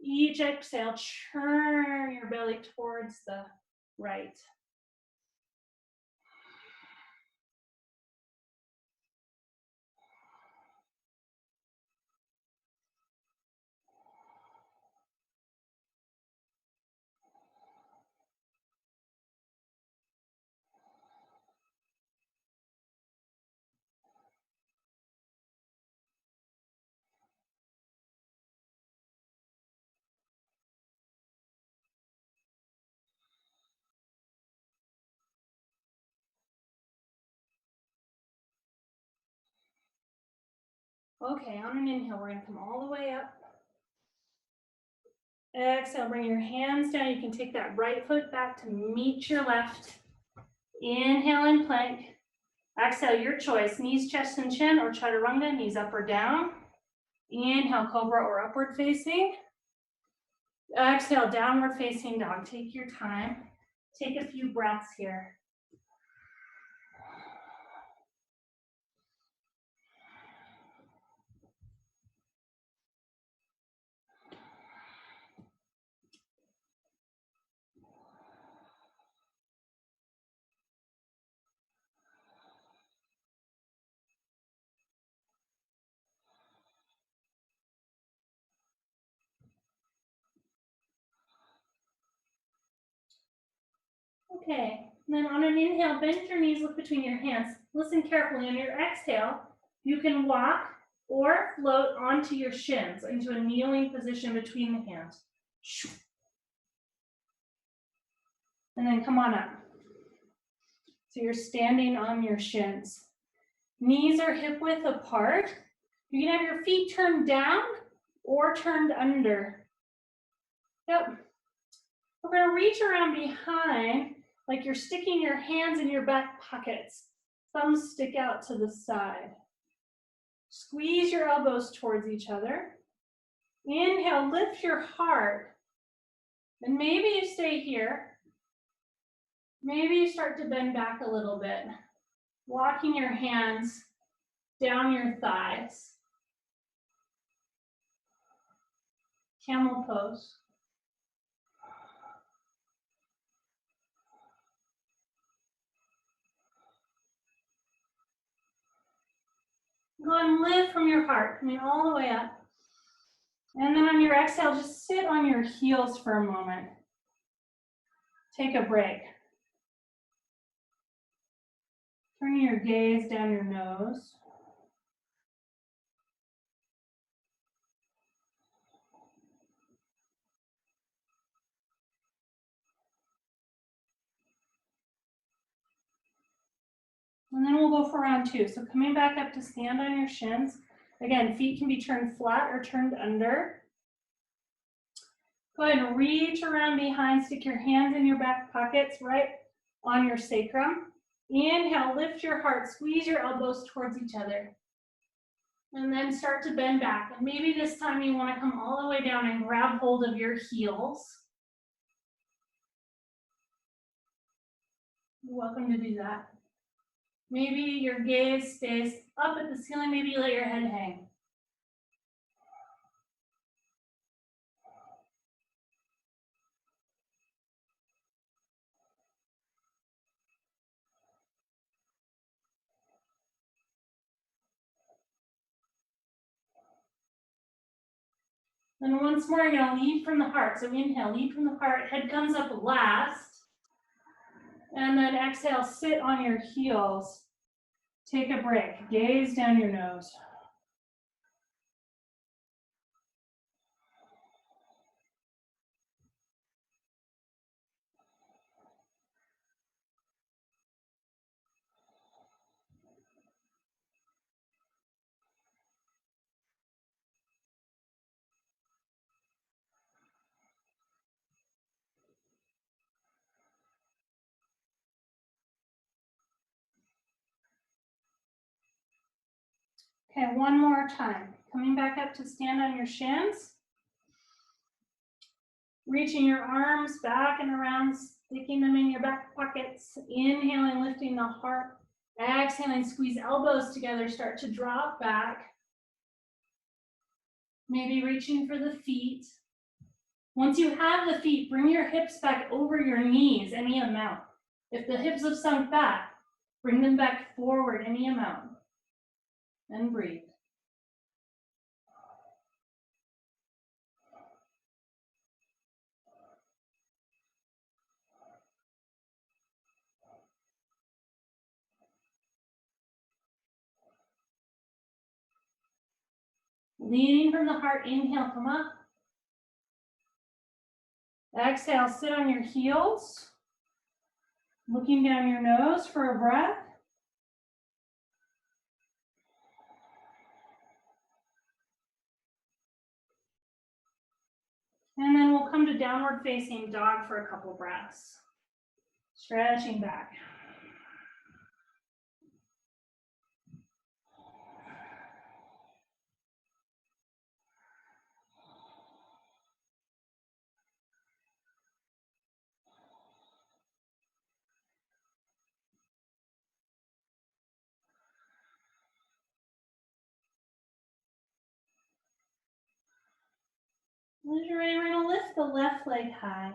Each exhale, churn your belly towards the right. Okay, on an inhale, we're going to come all the way up. Exhale, bring your hands down. You can take that right foot back to meet your left. Inhale in plank. Exhale, your choice. Knees, chest, and chin, or chaturanga, knees up or down. Inhale, cobra or upward facing. Exhale, downward facing dog. Take your time. Take a few breaths here. Okay, and then on an inhale, bend your knees, look between your hands. Listen carefully. On your exhale, you can walk or float onto your shins into a kneeling position between the hands. And then come on up. So you're standing on your shins. Knees are hip width apart. You can have your feet turned down or turned under. Yep. We're going to reach around behind like you're sticking your hands in your back pockets. Thumbs stick out to the side. Squeeze your elbows towards each other. Inhale, lift your heart. And maybe you stay here. Maybe you start to bend back a little bit, walking your hands down your thighs. Camel pose. Go ahead and lift from your heart, coming all the way up. And then on your exhale, just sit on your heels for a moment. Take a break. Turning your gaze down your nose. And then we'll go for round two. So coming back up to stand on your shins. Again, feet can be turned flat or turned under. Go ahead and reach around behind, stick your hands in your back pockets right on your sacrum. Inhale, lift your heart, squeeze your elbows towards each other. And then start to bend back. And maybe this time you want to come all the way down and grab hold of your heels. You're welcome to do that. Maybe your gaze stays up at the ceiling, maybe you let your head hang. And once more, you're gonna lead from the heart. So inhale, lead from the heart, head comes up last. And then exhale, sit on your heels. Take a break, gaze down your nose. Okay, one more time. Coming back up to stand on your shins. Reaching your arms back and around, sticking them in your back pockets. Inhaling, lifting the heart. Exhaling, squeeze elbows together, start to drop back. Maybe reaching for the feet. Once you have the feet, bring your hips back over your knees, any amount. If the hips have sunk back, bring them back forward, any amount. And breathe. Leading from the heart, inhale, come up. Exhale, sit on your heels. Looking down your nose for a breath. And then we'll come to downward facing dog for a couple breaths. Stretching back. As you're ready, we're going to lift the left leg high.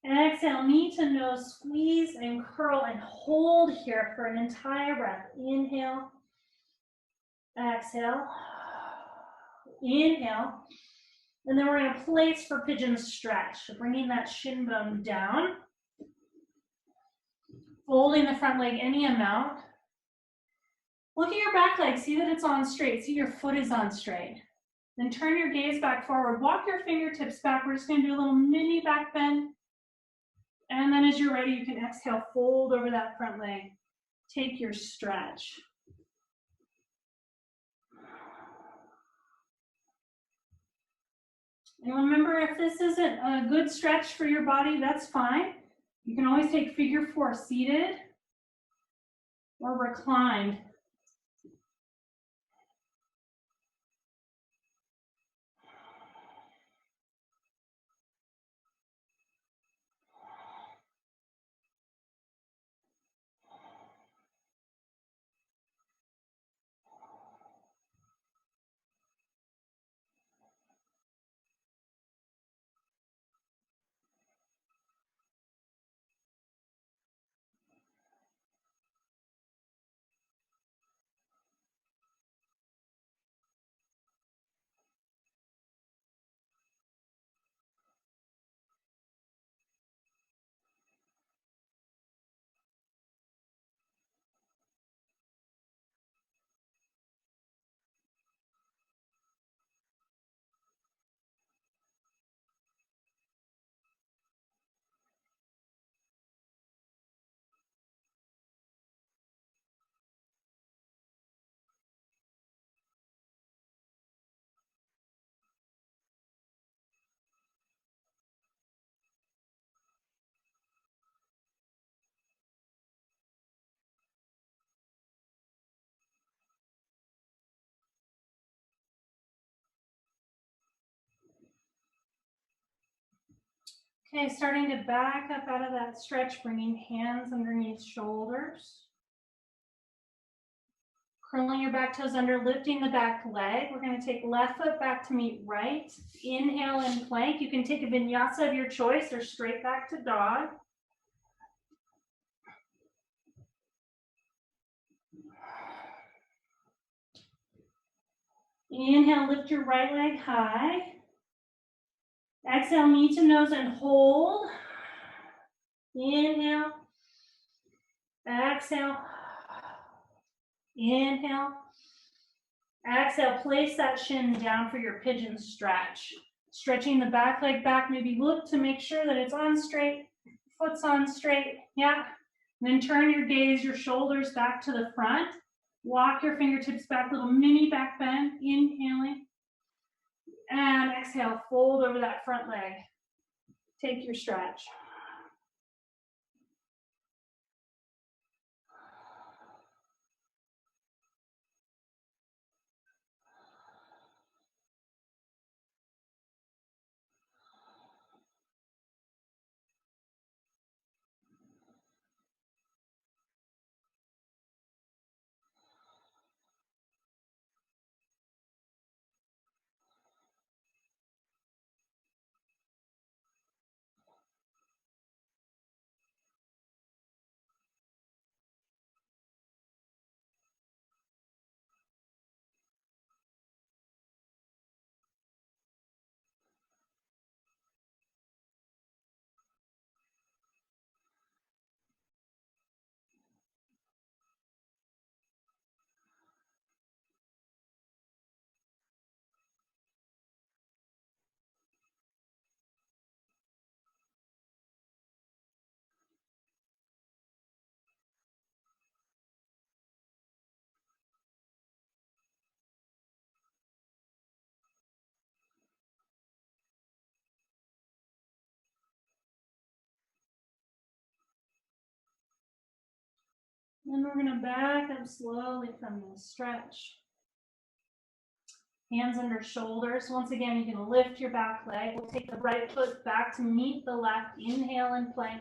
Exhale, knee to nose, squeeze and curl and hold here for an entire breath. Inhale, exhale, inhale. And then we're going to place for pigeon stretch. So bringing that shin bone down. Folding the front leg any amount. Look at your back leg, see that it's on straight, see your foot is on straight. Then turn your gaze back forward, walk your fingertips back. We're just gonna do a little mini back bend. And then as you're ready, you can exhale, fold over that front leg. Take your stretch. And remember, if this isn't a good stretch for your body, that's fine. You can always take figure 4 seated or reclined. Okay, starting to back up out of that stretch, bringing hands underneath shoulders. Curling your back toes under, lifting the back leg. We're going to take left foot back to meet right. Inhale in plank. You can take a vinyasa of your choice or straight back to dog. Inhale, lift your right leg high. Exhale, knee to nose and hold. Inhale. Exhale. Inhale. Exhale, place that shin down for your pigeon stretch. Stretching the back leg back, maybe look to make sure that it's on straight, foot's on straight, yeah. And then turn your gaze, your shoulders back to the front. Walk your fingertips back, little mini back bend, inhaling. And exhale, fold over that front leg. Take your stretch. Then we're going to back up slowly from this stretch. Hands under shoulders. Once again, you can lift your back leg. We'll take the right foot back to meet the left. Inhale and plank.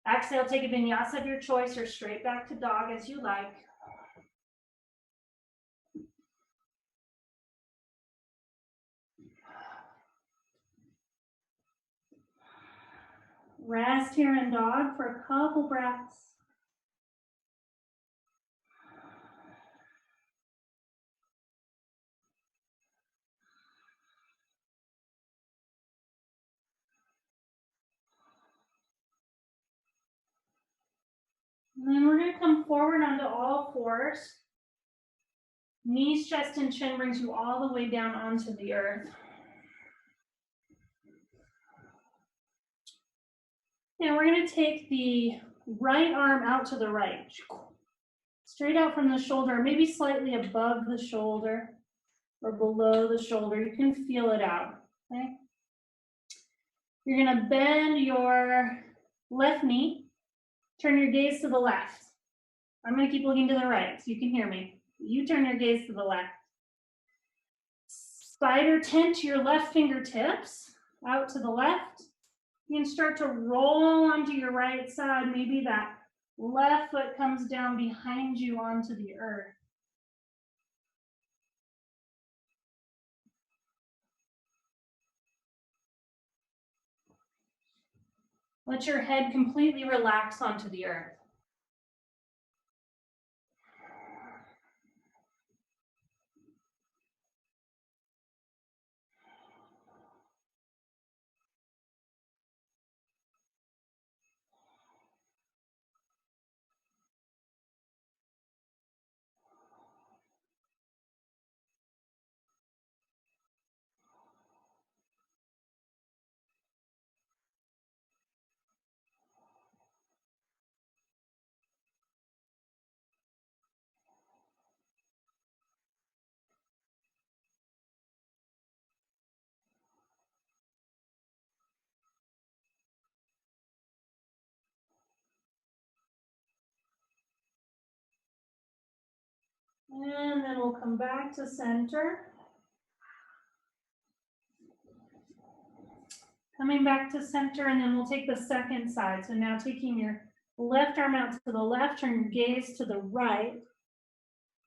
Exhale, take a vinyasa of your choice or straight back to dog as you like. Rest here in dog for a couple breaths. And then we're going to come forward onto all fours. Knees, chest, and chin brings you all the way down onto the earth. Now we're going to take the right arm out to the right. Straight out from the shoulder, maybe slightly above the shoulder or below the shoulder. You can feel it out. Okay. You're gonna bend your left knee, turn your gaze to the left. I'm gonna keep looking to the right so you can hear me. You turn your gaze to the left. Spider tent your left fingertips out to the left. You can start to roll onto your right side. Maybe that left foot comes down behind you onto the earth. Let your head completely relax onto the earth. And then we'll come back to center. Coming back to center, and then we'll take the second side. So now taking your left arm out to the left, turn your gaze to the right.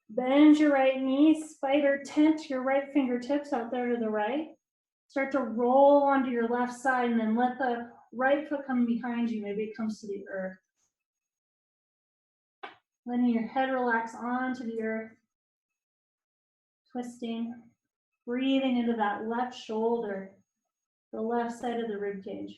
Bend your right knee, spider tent your right fingertips out there to the right. Start to roll onto your left side, and then let the right foot come behind you. Maybe it comes to the earth. Letting your head relax onto the earth. Twisting. Breathing into that left shoulder, the left side of the rib cage.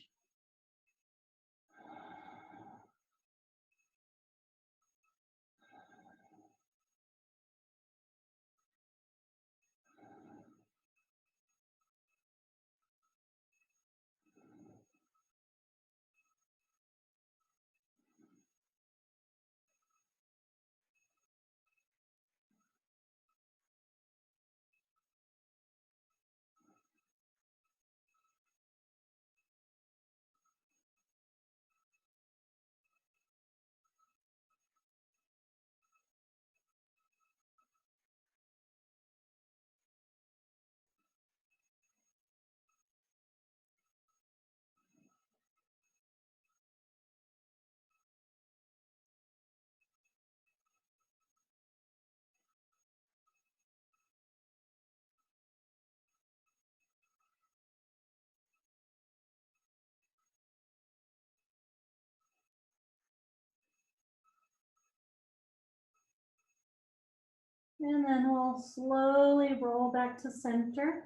And then we'll slowly roll back to center.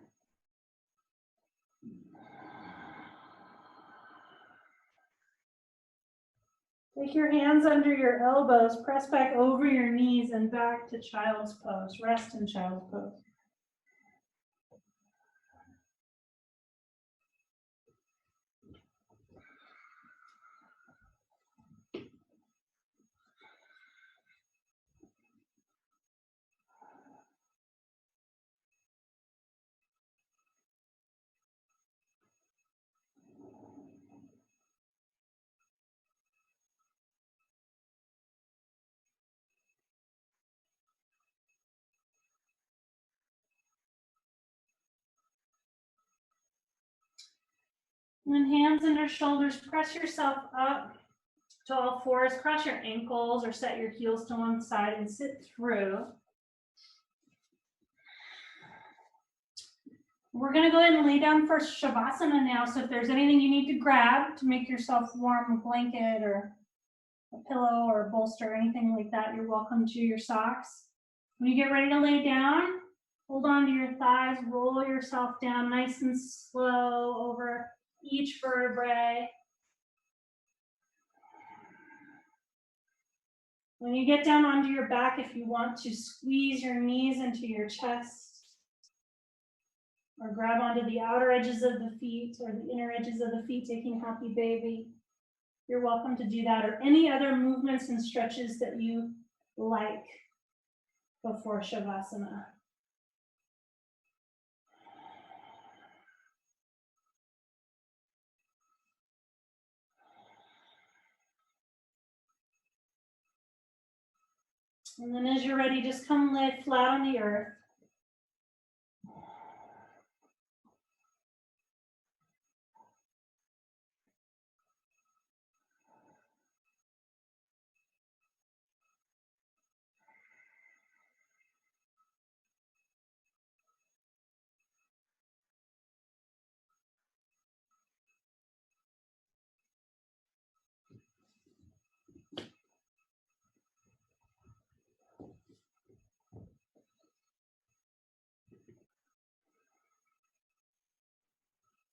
Take your hands under your elbows, press back over your knees and back to child's pose. Rest in child's pose. And then hands under shoulders, press yourself up to all fours, cross your ankles or set your heels to one side and sit through. We're gonna go ahead and lay down for Shavasana now. So if there's anything you need to grab to make yourself warm, a blanket or a pillow or a bolster or anything like that, you're welcome to. Your socks. When you get ready to lay down, hold on to your thighs, roll yourself down nice and slow over each vertebrae. When you get down onto your back, if you want to squeeze your knees into your chest or grab onto the outer edges of the feet or the inner edges of the feet, taking happy baby, you're welcome to do that, or any other movements and stretches that you like before Shavasana. And then as you're ready, just come lay flat on the earth.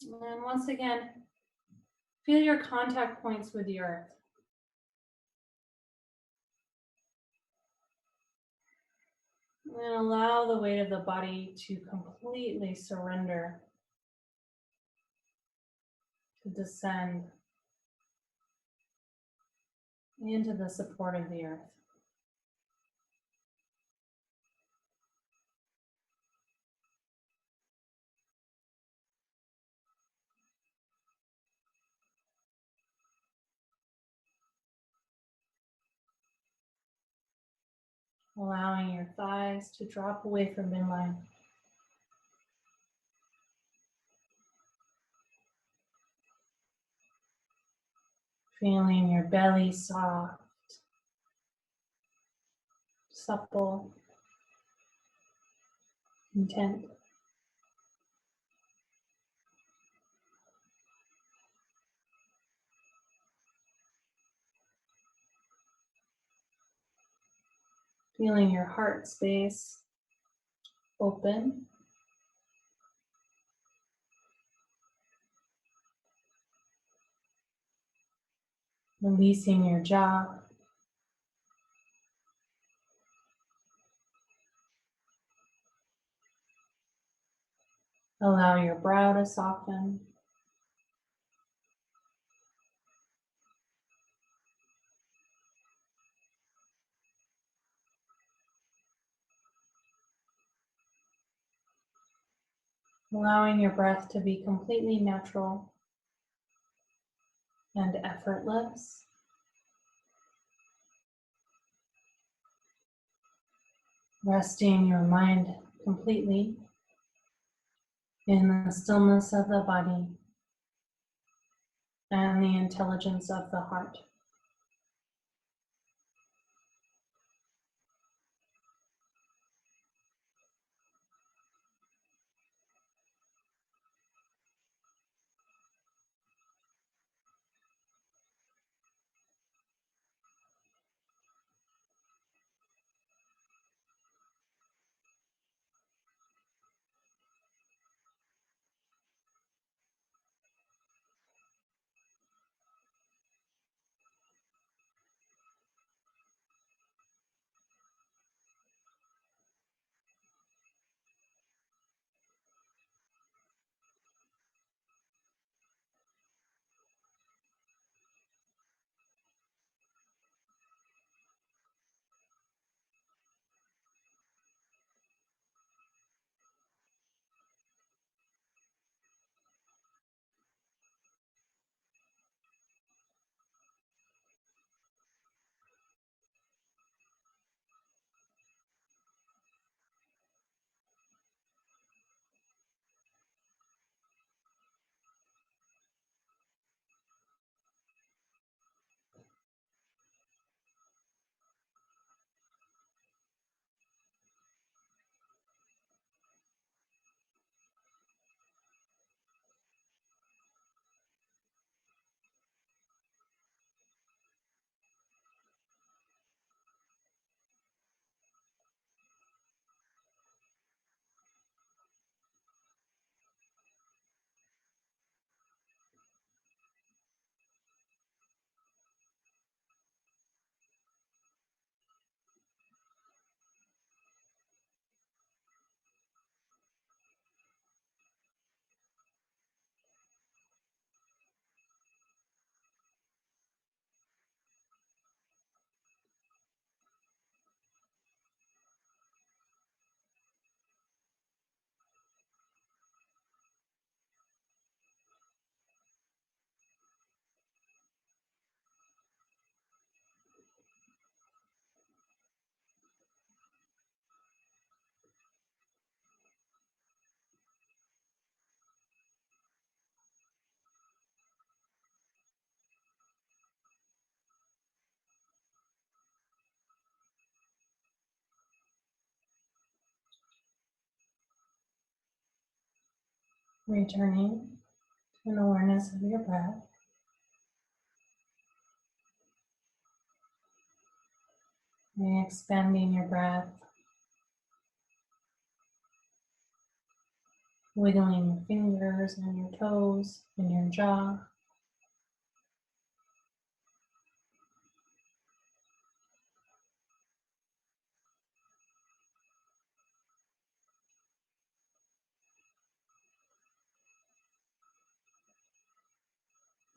And once again, feel your contact points with the earth. And allow the weight of the body to completely surrender, to descend into the support of the earth. Allowing your thighs to drop away from midline. Feeling your belly soft, supple, content. Feeling your heart space open. Releasing your jaw. Allow your brow to soften. Allowing your breath to be completely natural and effortless. Resting your mind completely in the stillness of the body and the intelligence of the heart. Returning to an awareness of your breath. And expanding your breath. Wiggling your fingers and your toes and your jaw.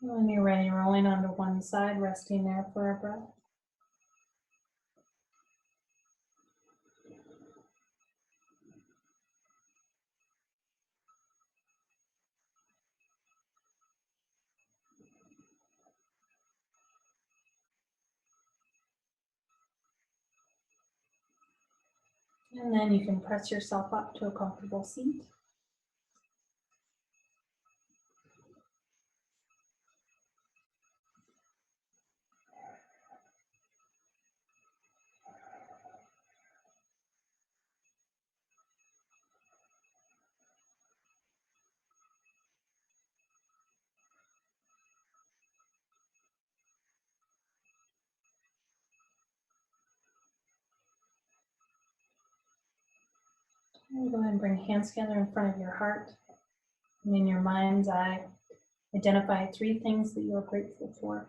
When you're ready, rolling onto one side, resting there for a breath. And then you can press yourself up to a comfortable seat. And go ahead and bring hands together in front of your heart. And in your mind's eye, identify 3 things that you are grateful for.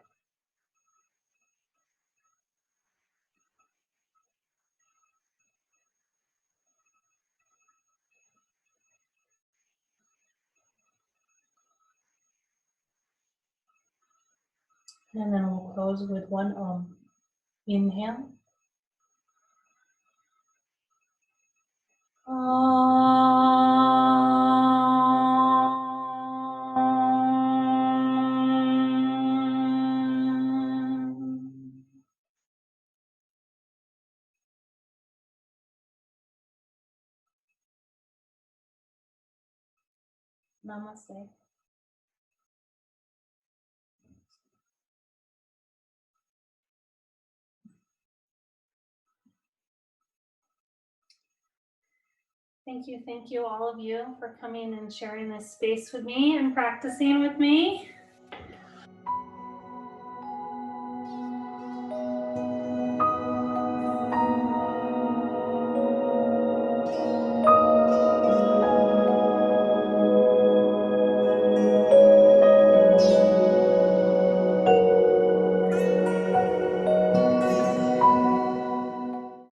And then we'll close with one inhale. Namaste. Thank you all of you for coming and sharing this space with me and practicing with me.